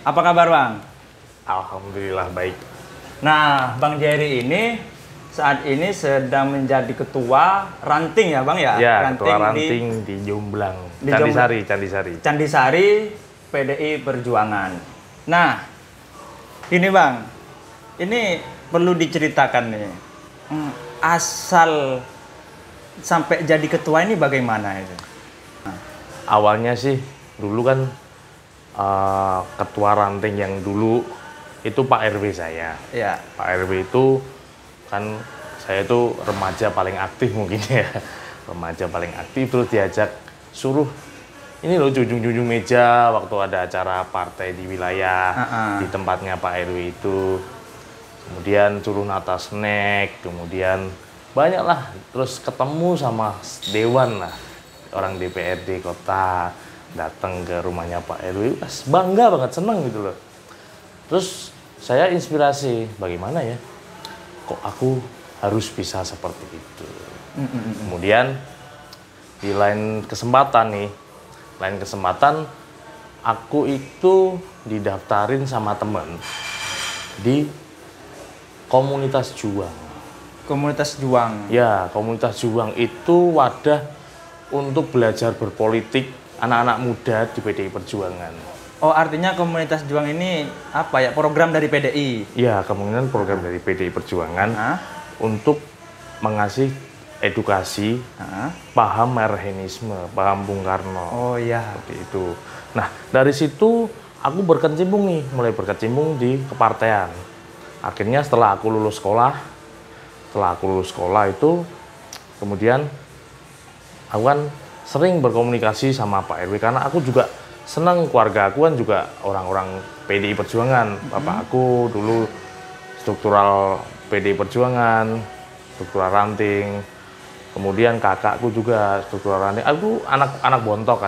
Apa kabar Bang? Alhamdulillah baik. Nah, Bang Jerry ini saat ini sedang menjadi ketua ranting ya Bang ya? Ya, ketua ranting di Jomblang, Candisari. Candisari PDI Perjuangan. Nah, ini Bang, ini perlu diceritakan nih. Asal sampai jadi ketua ini bagaimana itu? Awalnya sih dulu kan ketua ranting yang dulu itu Pak RW saya. Ya. Pak RW itu kan saya itu remaja paling aktif mungkin ya. Remaja paling aktif terus diajak suruh ini loh junjung-junjung meja waktu ada acara partai di wilayah di tempatnya Pak RW itu. Kemudian suruh nata snack, kemudian banyaklah terus ketemu sama dewan lah. Orang DPRD kota datang ke rumahnya Pak RW, bangga banget, seneng gitu loh. Terus saya inspirasi, bagaimana ya, kok aku harus bisa seperti itu. Kemudian di lain kesempatan aku itu didaftarin sama temen di komunitas juang. Komunitas juang? Ya, komunitas juang itu wadah untuk belajar berpolitik anak-anak muda di PDI Perjuangan. Oh, artinya komunitas juang ini apa ya, program dari PDI? Ya, kemungkinan program dari PDI Perjuangan untuk mengasih edukasi paham marxisme, paham Bung Karno. Oh iya. Seperti itu. Nah, dari situ aku mulai berkecimpung di kepartean. Akhirnya setelah aku lulus sekolah itu, kemudian aku kan sering berkomunikasi sama Pak RW karena aku juga senang, keluarga aku kan juga orang-orang PDI Perjuangan. Bapak aku dulu struktural PDI Perjuangan, struktural ranting. Kemudian kakakku juga struktural ranting. Aku anak bontot,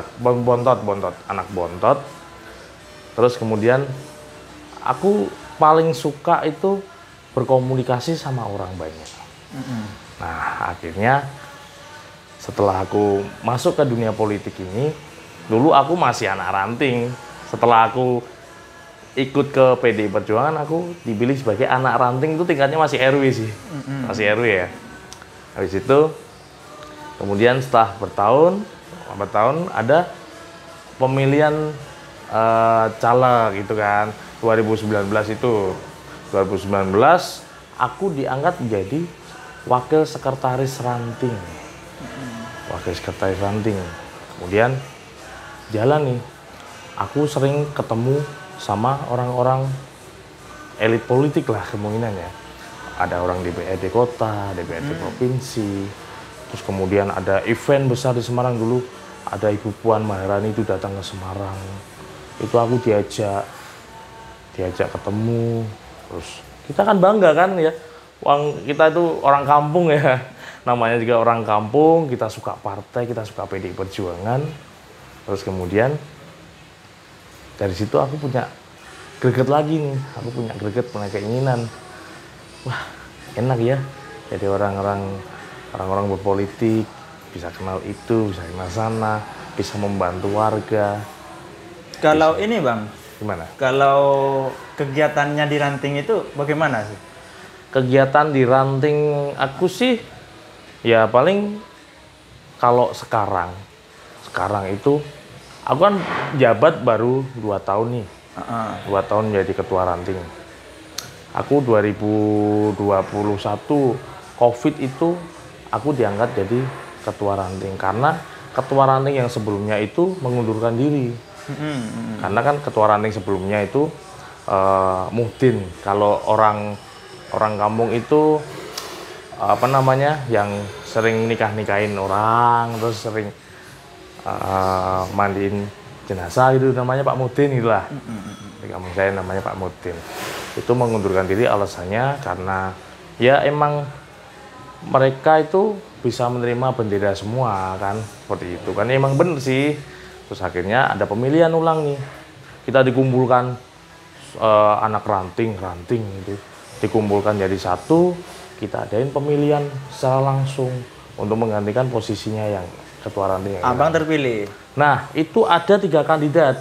anak bontot. Terus kemudian aku paling suka itu berkomunikasi sama orang banyak. Nah, akhirnya setelah aku masuk ke dunia politik ini, dulu aku masih anak ranting. Setelah aku ikut ke PDI Perjuangan, aku dipilih sebagai anak ranting, itu tingkatnya masih RW sih. Masih RW ya. Habis itu, kemudian setelah bertahun ada pemilihan caleg gitu kan. 2019 itu. 2019 aku diangkat menjadi wakil sekretaris ranting. Kemudian jalan nih, aku sering ketemu sama orang-orang elit politik lah kemungkinannya. Ada orang DPRD kota, DPRD provinsi, terus kemudian ada event besar di Semarang dulu, ada Ibu Puan Maharani itu datang ke Semarang. Itu aku diajak ketemu, terus kita kan bangga kan ya, kita itu orang kampung ya. Namanya juga orang kampung, kita suka partai, kita suka PDI Perjuangan. Terus kemudian dari situ aku punya greget lagi nih, punya keinginan. Wah, enak ya, jadi orang-orang berpolitik, bisa kenal itu, bisa kenal sana, bisa membantu warga. Kalau ini Bang, gimana? Kalau kegiatannya di ranting itu bagaimana sih? Kegiatan di ranting aku sih, ya paling kalau sekarang itu aku kan jabat baru 2 tahun nih. 2 tahun jadi ketua ranting. Aku 2021 COVID itu aku diangkat jadi ketua ranting karena ketua ranting yang sebelumnya itu mengundurkan diri. Karena kan ketua ranting sebelumnya itu Muhdin. Kalau orang kampung itu apa namanya, yang sering nikahin orang, terus sering mandiin jenazah gitu, namanya Pak Muhdin itulah. Di kampung saya namanya Pak Muhdin. Itu mengundurkan diri alasannya karena ya emang mereka itu bisa menerima bendera semua kan, seperti itu kan, emang bener sih. Terus akhirnya ada pemilihan ulang nih, kita dikumpulkan anak ranting gitu, dikumpulkan jadi satu, kita adain pemilihan secara langsung untuk menggantikan posisinya yang ketua ranting. Abang terpilih. Nah, itu ada 3 kandidat.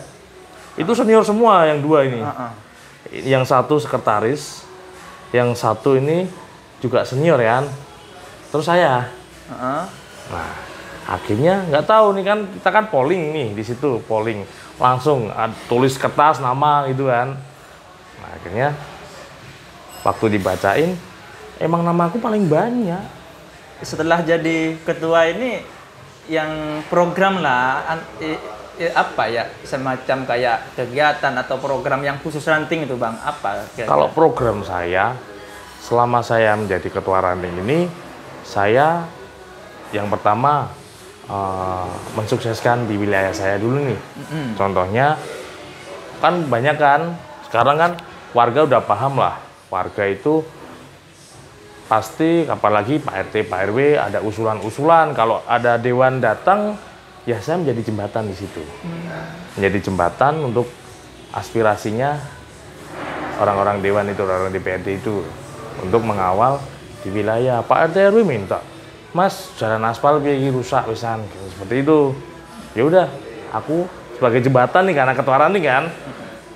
Itu senior semua yang dua ini. Heeh. Yang satu sekretaris, yang satu ini juga senior ya. Terus saya. Heeh. Nah, akhirnya nggak tahu nih kan, kita kan polling nih di situ, polling langsung tulis kertas nama gitu kan. Nah, akhirnya waktu dibacain emang nama aku paling banyak. Setelah jadi ketua ini yang program lah apa ya, semacam kayak kegiatan atau program yang khusus ranting itu Bang, apa kira-kira? Kalau program saya selama saya menjadi ketua ranting ini, saya yang pertama mensukseskan di wilayah saya dulu nih. Contohnya kan banyak kan, sekarang kan warga udah paham lah, warga itu pasti apalagi Pak RT, Pak RW ada usulan-usulan, kalau ada dewan datang ya saya menjadi jembatan di situ. Menjadi jembatan untuk aspirasinya orang-orang dewan itu, orang DPRD itu untuk mengawal di wilayah. Pak RT RW minta, Mas, jalan aspal piye rusak wisan, seperti itu. Ya udah, aku sebagai jembatan nih karena ketua ranting kan,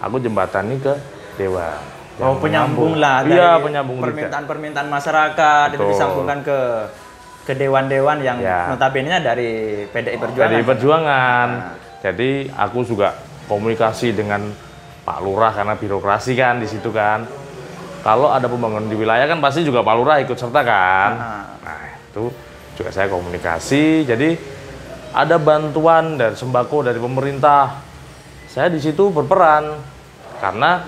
aku jembatan nih ke dewan. Oh, penyambung lah dari iya, penyambung permintaan-permintaan masyarakat. Betul. Itu disambungkan ke dewan-dewan yang notabene dari PDI Perjuangan. PDI Perjuangan. Jadi aku juga komunikasi dengan Pak Lurah karena birokrasi kan di situ kan. Kalau ada pembangunan di wilayah kan pasti juga Pak Lurah ikut serta kan. Nah, itu juga saya komunikasi. Jadi ada bantuan dari sembako dari pemerintah. Saya di situ berperan karena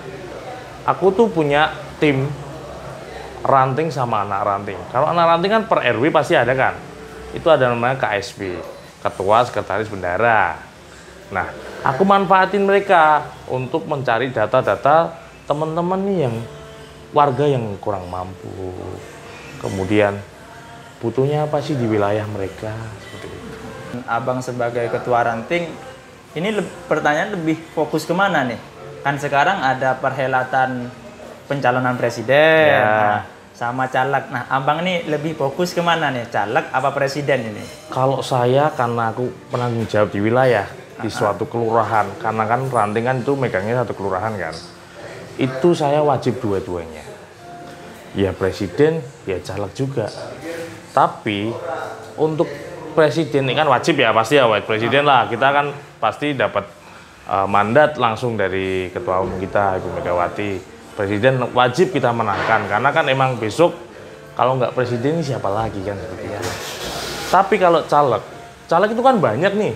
aku tuh punya tim ranting sama anak ranting. Kalau anak ranting kan per RW pasti ada kan. Itu ada namanya KSB, Ketua Sekretaris Bendara. Nah, aku manfaatin mereka untuk mencari data-data teman-teman nih yang warga yang kurang mampu. Kemudian butuhnya apa sih di wilayah mereka seperti itu. Abang sebagai ketua ranting, ini pertanyaan lebih fokus kemana nih? Kan sekarang ada perhelatan pencalonan presiden, nah, sama caleg. Nah, abang ini lebih fokus kemana nih? Caleg apa presiden ini? Kalau saya karena aku penanggung jawab di wilayah, di suatu kelurahan, karena kan ranting kan itu megangnya satu kelurahan kan, itu saya wajib dua-duanya. Ya presiden, ya caleg juga. Tapi untuk presiden ini kan wajib ya, pasti ya presiden lah. Kita kan pasti dapat mandat langsung dari ketua umum kita Ibu Megawati. Presiden wajib kita menangkan karena kan emang besok kalau nggak presiden siapa lagi kan seperti itu. Tapi kalau caleg itu kan banyak nih.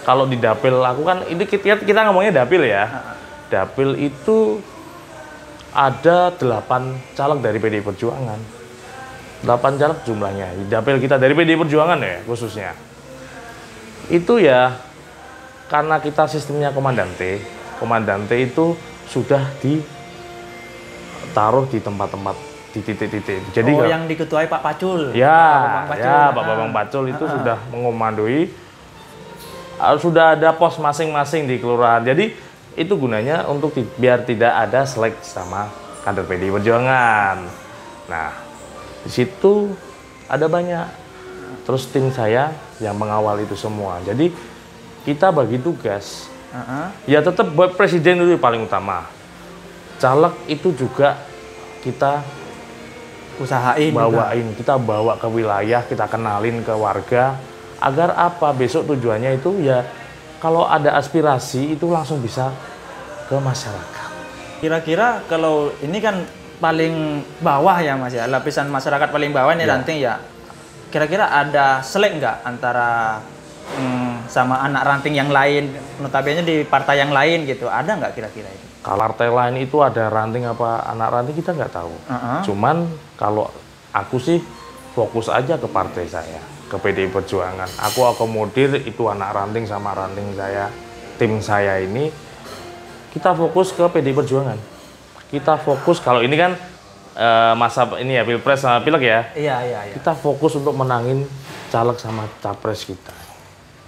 Kalau di dapil aku kan ini kita ngomongnya dapil ya. Dapil itu ada 8 caleg dari PDI Perjuangan. 8 caleg jumlahnya. Di dapil kita dari PDI Perjuangan ya khususnya. Itu ya karena kita sistemnya komandante. Komandante itu sudah ditaruh di tempat-tempat di titik-titik. Jadi yang diketuai Pak Pacul. Ya, Pak Bambang Pacul itu sudah mengomandoi, sudah ada pos masing-masing di kelurahan. Jadi itu gunanya untuk biar tidak ada selek sama kader PDI Perjuangan. Nah, di situ ada banyak. Terus tim saya yang mengawal itu semua. Jadi kita bagi tugas. Ya tetap buat presiden itu paling utama. Caleg itu juga kita usahain bawain, kita bawa ke wilayah, kita kenalin ke warga agar apa besok tujuannya itu ya kalau ada aspirasi itu langsung bisa ke masyarakat. Kira-kira kalau ini kan paling bawah ya Mas ya, lapisan masyarakat paling bawah ini ranting ya. Kira-kira ada selek nggak antara sama anak ranting yang lain, notabene di partai yang lain gitu, ada nggak kira-kira itu? Kalau partai lain itu ada ranting apa anak ranting kita nggak tahu. Cuman kalau aku sih fokus aja ke partai saya, ke PDI Perjuangan. Aku akomodir itu anak ranting sama ranting saya, tim saya ini. Kita fokus ke PDI Perjuangan. Kita fokus kalau ini kan masa ini ya pilpres sama pileg ya. Iya. Kita fokus untuk menangin caleg sama capres kita.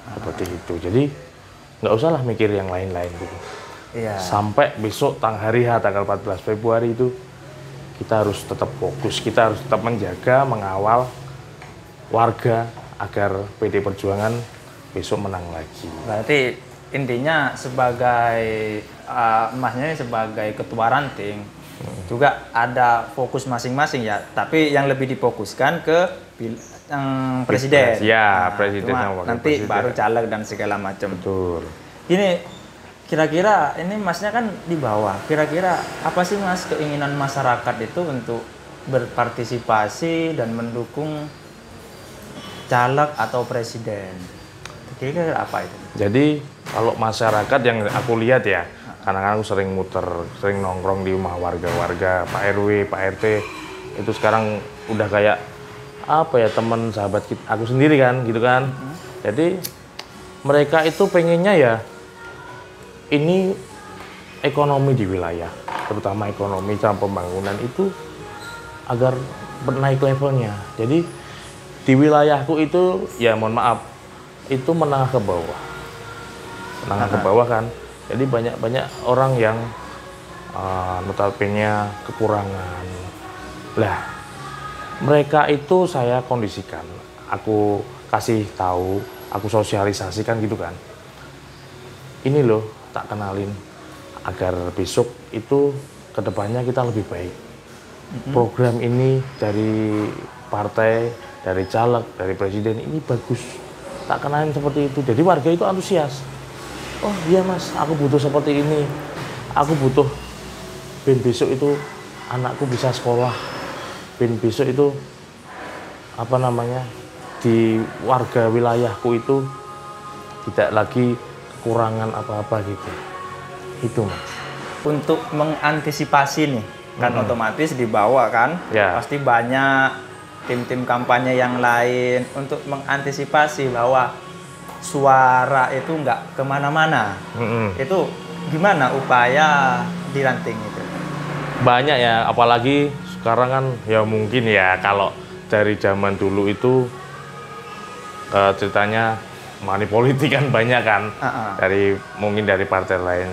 Seperti itu. Jadi nggak usah lah mikir yang lain-lain gitu. Iya. Sampai besok hari H tanggal 14 Februari itu kita harus tetap fokus, kita harus tetap menjaga, mengawal warga agar PDI Perjuangan besok menang lagi. Berarti intinya sebagai Masnya sebagai ketua ranting juga ada fokus masing-masing ya, tapi yang lebih difokuskan ke presiden. Ya, presiden cuma yang wakil nanti presiden. baru caleg dan segala macam. Betul. Ini kira-kira ini Masnya kan di bawah. Kira-kira apa sih Mas keinginan masyarakat itu untuk berpartisipasi dan mendukung caleg atau presiden? Kira-kira apa itu? Jadi kalau masyarakat yang aku lihat ya, karena kan aku sering muter, sering nongkrong di rumah warga-warga, Pak RW, Pak RT, itu sekarang udah kayak apa ya, teman sahabat aku sendiri kan, gitu kan. Jadi mereka itu pengennya ya ini ekonomi di wilayah, terutama ekonomi dan pembangunan itu agar naik levelnya. Jadi di wilayahku itu ya mohon maaf, itu menengah ke bawah. Menengah ke bawah kan. Jadi banyak orang yang notabene kekurangan. Lah, mereka itu saya kondisikan, aku kasih tahu, aku sosialisasikan gitu kan. Ini loh, tak kenalin agar besok itu kedepannya kita lebih baik. Program ini dari partai, dari caleg, dari presiden ini bagus. Tak kenalin seperti itu. Jadi warga itu antusias. Oh iya Mas, aku butuh seperti ini. Aku butuh ben besok itu anakku bisa sekolah. Ben besok itu apa namanya, di warga wilayahku itu tidak lagi kekurangan apa-apa gitu. Itu Mas. Untuk mengantisipasi nih, kan otomatis dibawa kan, Ya. pasti banyak tim-tim kampanye yang lain untuk mengantisipasi bahwa suara itu nggak kemana-mana. Itu gimana upaya di ranting itu? Banyak ya, apalagi sekarang kan ya mungkin ya kalau dari zaman dulu itu ceritanya money politik kan banyak kan, dari mungkin dari partai lain.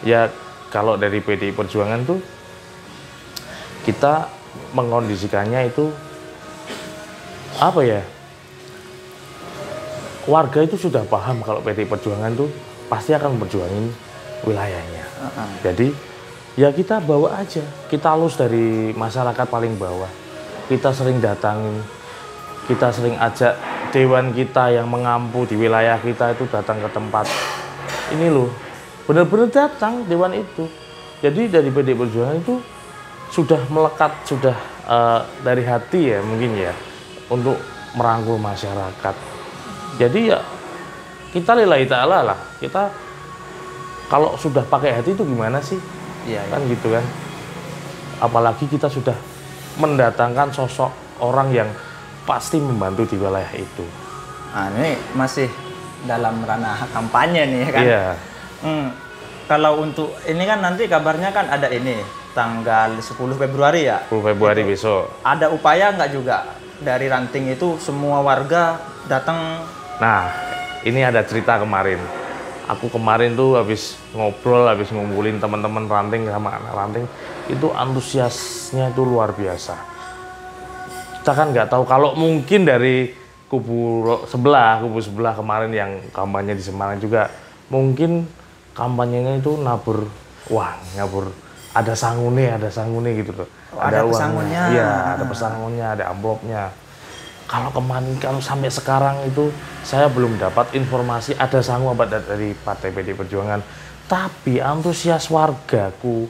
Ya kalau dari PDI Perjuangan tuh kita mengkondisikannya itu apa ya? Warga itu sudah paham kalau PDI Perjuangan tuh pasti akan berjuangin wilayahnya. Jadi ya kita bawa aja, kita halus dari masyarakat paling bawah. Kita sering datangin, kita sering ajak dewan kita yang mengampu di wilayah kita itu datang ke tempat. Ini loh, benar-benar datang dewan itu. Jadi dari PDI Perjuangan itu sudah melekat, sudah dari hati ya mungkin ya, untuk merangkul masyarakat. Jadi ya kita lillahi ta'ala lah, kita kalau sudah pakai hati itu gimana sih? Iya, Kan gitu kan. Apalagi kita sudah mendatangkan sosok orang yang pasti membantu di wilayah itu. Nah, ini masih dalam ranah kampanye nih kan. Iya. Kalau untuk ini kan nanti kabarnya kan ada ini tanggal 10 Februari ya. 10 Februari besok. Ada upaya nggak juga dari ranting itu semua warga datang? Nah, ini ada cerita kemarin. Aku kemarin tuh habis ngobrol, habis ngumpulin teman-teman ranting sama anak ranting, itu antusiasnya itu luar biasa. Kita kan nggak tahu kalau mungkin dari kubu sebelah kemarin yang kampanye di Semarang juga, mungkin kampanyenya itu nabur uang, ada sangune gitu loh. Oh, ada pesangonnya. Iya, ada pesangonnya, ada amplopnya. Kalau kemarin, kalau sampai sekarang itu saya belum dapat informasi ada sangu apa dari Partai PDI Perjuangan. Tapi antusias wargaku,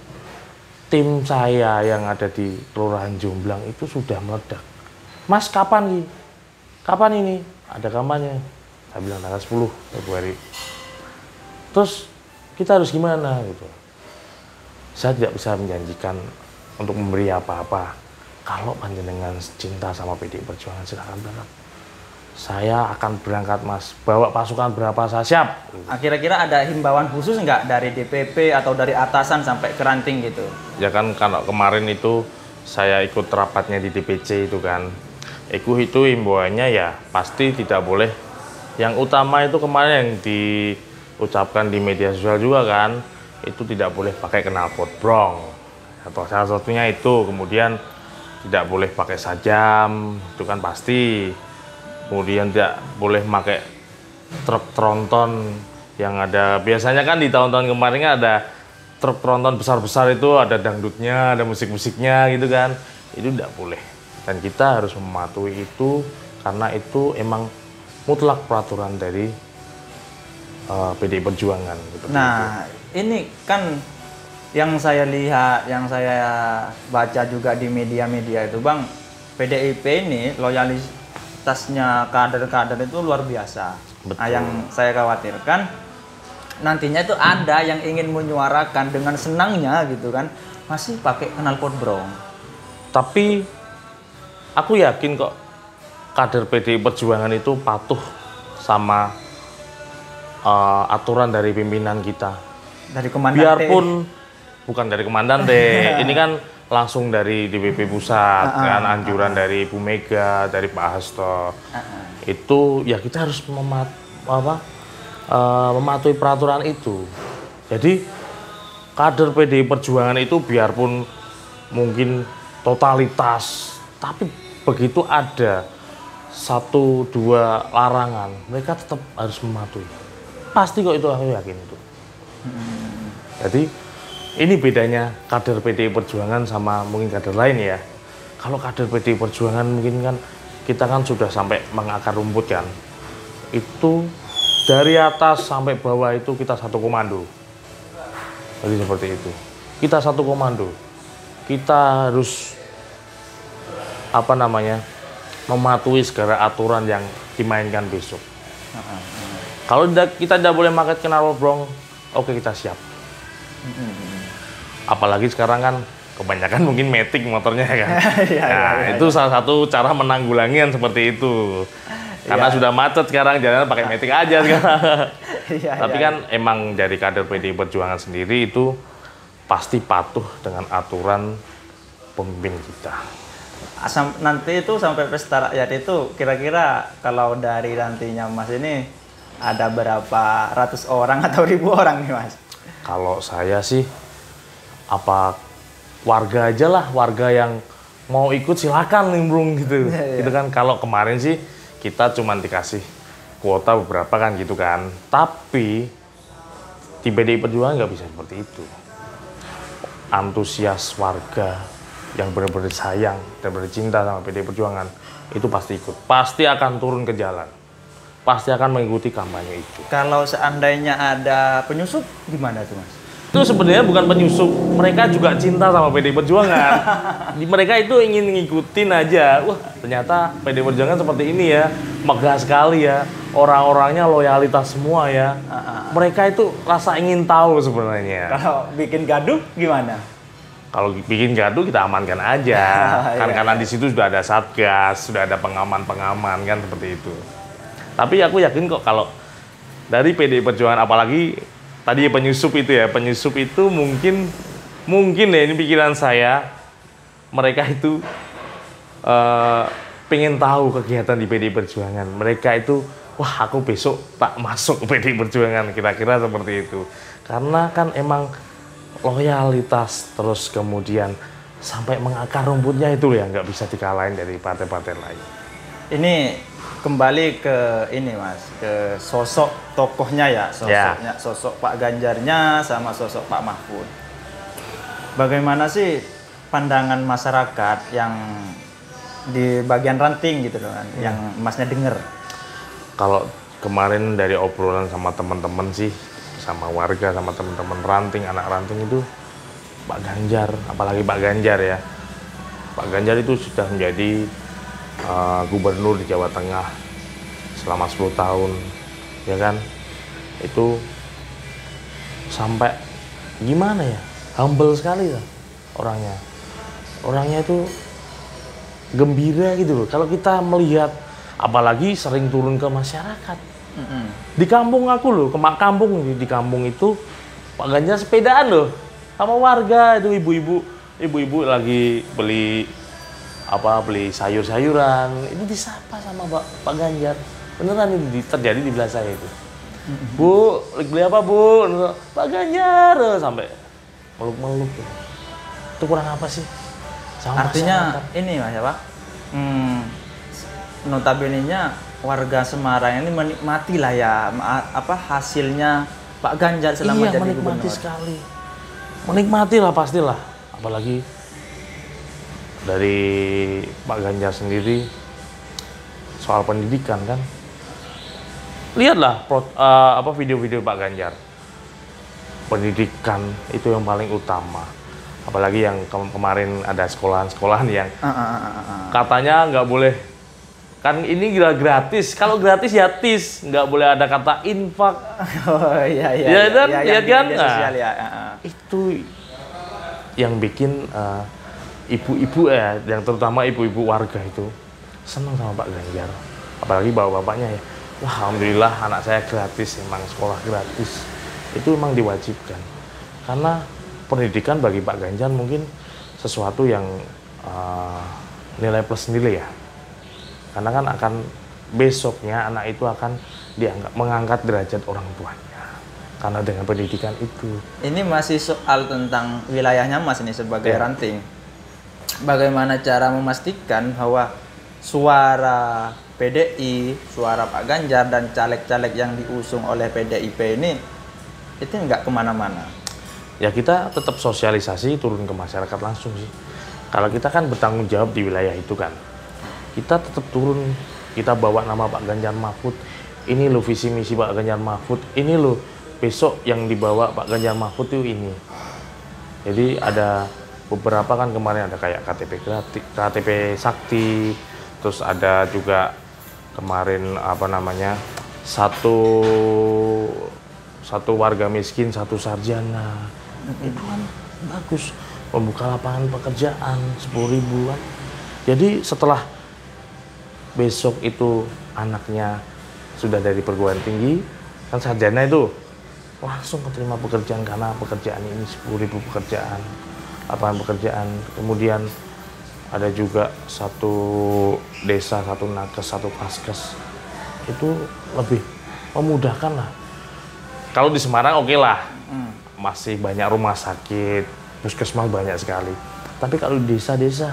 tim saya yang ada di Kelurahan Jomblang itu sudah meledak. Mas, kapan nih? Kapan ini? Ada kampanye. Saya bilang tanggal 10 Februari. Terus kita harus gimana gitu. Saya tidak bisa menjanjikan untuk memberi apa-apa. Kalau panjenengan cinta sama PDI Perjuangan, silakan berangkat. Saya akan berangkat Mas, bawa pasukan berapa saya siap. Kira-kira ada himbauan khusus nggak dari DPP atau dari atasan sampai ke ranting gitu? Ya kan kalau kemarin itu saya ikut rapatnya di DPC itu kan. Itu himbauannya ya pasti tidak boleh. Yang utama itu kemarin yang diucapkan di media sosial juga kan, itu tidak boleh pakai knalpot brong. Atau salah satunya itu, kemudian tidak boleh pakai sajam, itu kan pasti. Kemudian tidak boleh pakai truk tronton yang ada biasanya kan di tahun-tahun kemarin kan ada truk tronton besar-besar itu ada dangdutnya, ada musik-musiknya gitu kan. Itu tidak boleh. Dan kita harus mematuhi itu karena itu emang mutlak peraturan dari PDI Perjuangan. Nah, ini kan yang saya lihat, yang saya baca juga di media-media itu, Bang, PDIP ini loyalitasnya kader-kader itu luar biasa. Betul. Nah, yang saya khawatirkan nantinya itu ada yang ingin menyuarakan dengan senangnya gitu kan, masih pakai knalpot brong. Tapi aku yakin kok kader PDI Perjuangan itu patuh sama aturan dari pimpinan kita. Dari komandan Biarpun bukan dari komandan deh, ini kan langsung dari DPP pusat, kan anjuran dari Bu Mega, dari Pak Hasto. Itu ya kita harus mematuhi peraturan itu. Jadi kader PDI Perjuangan itu biarpun mungkin totalitas, tapi begitu ada 1-2 larangan, mereka tetap harus mematuhi. Pasti kok itu, aku yakin itu. Jadi ini bedanya kader PDI Perjuangan sama mungkin kader lain ya. Kalau kader PDI Perjuangan mungkin kan kita kan sudah sampai mengakar rumput kan. Itu dari atas sampai bawah itu kita satu komando. Jadi seperti itu. Kita satu komando. Kita harus mematuhi segala aturan yang dimainkan besok. Kalau kita tidak boleh pakai knalpot brong, oke kita siap. Apalagi sekarang kan kebanyakan mungkin matic motornya kan. Itu salah satu cara menanggulangi seperti itu. Karena sudah macet sekarang, jalan pakai matic aja sekarang. Tapi kan emang dari kader PDI Perjuangan sendiri itu pasti patuh dengan aturan pemimpin kita. Nanti itu sampai pesta rakyat itu kira-kira kalau dari nantinya Mas ini ada berapa ratus orang atau ribu orang nih Mas? Kalau saya sih warga aja lah, warga yang mau ikut silakan nimbrung gitu. Gitu kan. Kalau kemarin sih kita cuma dikasih kuota beberapa kan gitu kan. Tapi di PDI Perjuangan nggak bisa seperti itu. Antusias warga yang benar-benar sayang dan bercinta sama PDI Perjuangan itu pasti ikut, pasti akan turun ke jalan, pasti akan mengikuti kampanye itu. Kalau seandainya ada penyusup gimana tuh Mas? Itu sebenarnya bukan penyusup, mereka juga cinta sama PDI Perjuangan. Mereka itu ingin ngikutin aja. Wah, ternyata PDI Perjuangan seperti ini ya, megah sekali ya, orang-orangnya loyalitas semua ya. Mereka itu rasa ingin tahu sebenarnya. Kalau bikin gaduh gimana? Kalau bikin gaduh kita amankan aja, kan karena di situ sudah ada satgas, sudah ada pengaman-pengaman kan seperti itu. Tapi aku yakin kok kalau dari PDI Perjuangan, apalagi tadi penyusup itu mungkin ya ini pikiran saya, mereka itu pengen tahu kegiatan di PDI Perjuangan. Mereka itu, wah aku besok tak masuk ke PDI Perjuangan, kira-kira seperti itu. Karena kan emang loyalitas terus kemudian sampai mengakar rumputnya itu ya nggak bisa dikalahin dari partai-partai lain. Ini kembali ke ini Mas, ke sosok tokohnya ya, sosok Pak Ganjarnya sama sosok Pak Mahfud. Bagaimana sih pandangan masyarakat yang di bagian ranting gitu loh kan, yang Masnya dengar? Kalau kemarin dari obrolan sama teman-teman sih, sama warga, sama teman-teman ranting, anak ranting itu Pak Ganjar, apalagi Pak Ganjar ya. Pak Ganjar itu sudah menjadi gubernur di Jawa Tengah selama 10 tahun, ya kan? Itu sampai gimana ya? Humble sekali lah orangnya. Orangnya itu gembira gitu loh. Kalau kita melihat, apalagi sering turun ke masyarakat. Di kampung aku loh, kampung di kampung itu Pak Ganjar sepedaan loh sama warga itu, ibu-ibu lagi beli sayur-sayuran itu disapa sama Pak Ganjar. Beneran ini terjadi di belah saya itu. Bu, beli apa Bu? Pak Ganjar sampai meluk-meluk. Itu kurang apa sih? Artinya masyarakat ini Mas ya Pak. Notabene-nya warga Semarang ini menikmati lah ya hasilnya Pak Ganjar selama jadi menikmati gubernur. sekali. Menikmati lah pastilah. Apalagi dari Pak Ganjar sendiri soal pendidikan kan. Lihatlah video-video Pak Ganjar. Pendidikan itu yang paling utama. Apalagi yang kemarin ada sekolahan-sekolahan yang katanya nggak boleh, kan ini gratis. Kalau gratis ya tis, nggak boleh ada kata infak. Oh iya kan? yang di Kan? media sosial ya. Itu yang bikin ibu-ibu yang terutama ibu-ibu warga itu senang sama Pak Ganjar. Apalagi bapak-bapaknya ya. Wah, alhamdulillah anak saya gratis, emang sekolah gratis. Itu memang diwajibkan. Karena pendidikan bagi Pak Ganjar mungkin sesuatu yang nilai plus sendiri ya. Karena kan akan besoknya anak itu akan mengangkat derajat orang tuanya. Karena dengan pendidikan itu. Ini masih soal tentang wilayahnya Mas ini sebagai ranting. Bagaimana cara memastikan bahwa suara PDI, suara Pak Ganjar dan caleg-caleg yang diusung oleh PDIP ini itu nggak kemana-mana? Ya kita tetap sosialisasi turun ke masyarakat langsung sih. Kalau kita kan bertanggung jawab di wilayah itu kan, kita tetap turun, kita bawa nama Pak Ganjar Mahfud. Ini loh visi misi Pak Ganjar Mahfud. Ini loh besok yang dibawa Pak Ganjar Mahfud itu ini. Jadi ada beberapa kan kemarin ada kayak KTP Sakti, terus ada juga kemarin satu warga miskin, satu sarjana. Itu kan bagus, membuka lapangan pekerjaan 10.000 kan. Jadi setelah besok itu anaknya sudah dari perguruan tinggi, kan sarjana itu langsung keterima pekerjaan karena pekerjaan ini 10.000 pekerjaan, lapangan pekerjaan. Kemudian ada juga satu desa, satu nakes, satu paskes. Itu lebih memudahkan lah. Kalau di Semarang oke lah, masih banyak rumah sakit, puskesmas banyak sekali. Tapi kalau di desa-desa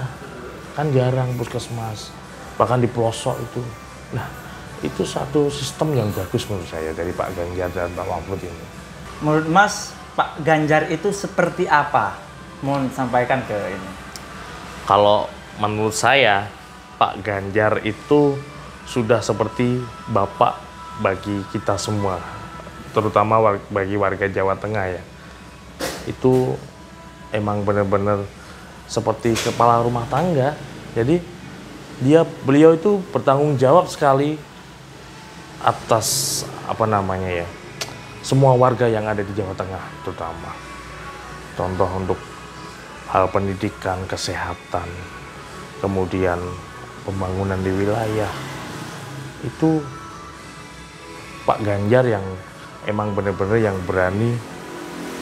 kan jarang puskesmas, bahkan di pelosok itu. Nah, itu satu sistem yang bagus menurut saya dari Pak Ganjar dan Pak Mahfud ini. Menurut Mas, Pak Ganjar itu seperti apa? Mohon sampaikan ke ini. Kalau menurut saya, Pak Ganjar itu sudah seperti bapak bagi kita semua, terutama bagi warga Jawa Tengah ya. Itu emang benar-benar seperti kepala rumah tangga. Jadi beliau itu bertanggung jawab sekali atas semua warga yang ada di Jawa Tengah terutama. Contoh untuk hal pendidikan, kesehatan, kemudian pembangunan di wilayah. Itu Pak Ganjar yang emang benar-benar yang berani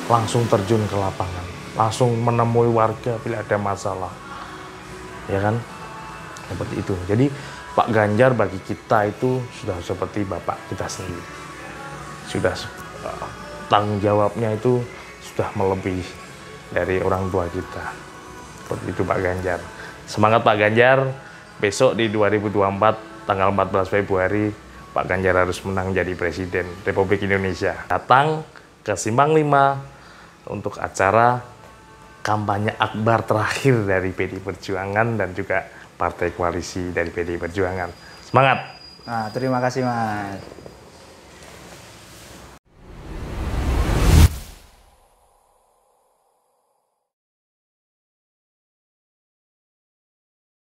langsung terjun ke lapangan, langsung menemui warga bila ada masalah. Ya kan? Seperti itu. Jadi Pak Ganjar bagi kita itu sudah seperti bapak kita sendiri. Sudah tanggung jawabnya itu sudah melebihi dari orang tua kita. Seperti itu Pak Ganjar. Semangat Pak Ganjar. Besok di 2024 tanggal 14 Februari Pak Ganjar harus menang jadi Presiden Republik Indonesia. Datang ke Simpang 5 untuk acara kampanye akbar terakhir dari PDI Perjuangan dan juga partai koalisi dari PDI Perjuangan. Semangat! Nah, terima kasih Mas.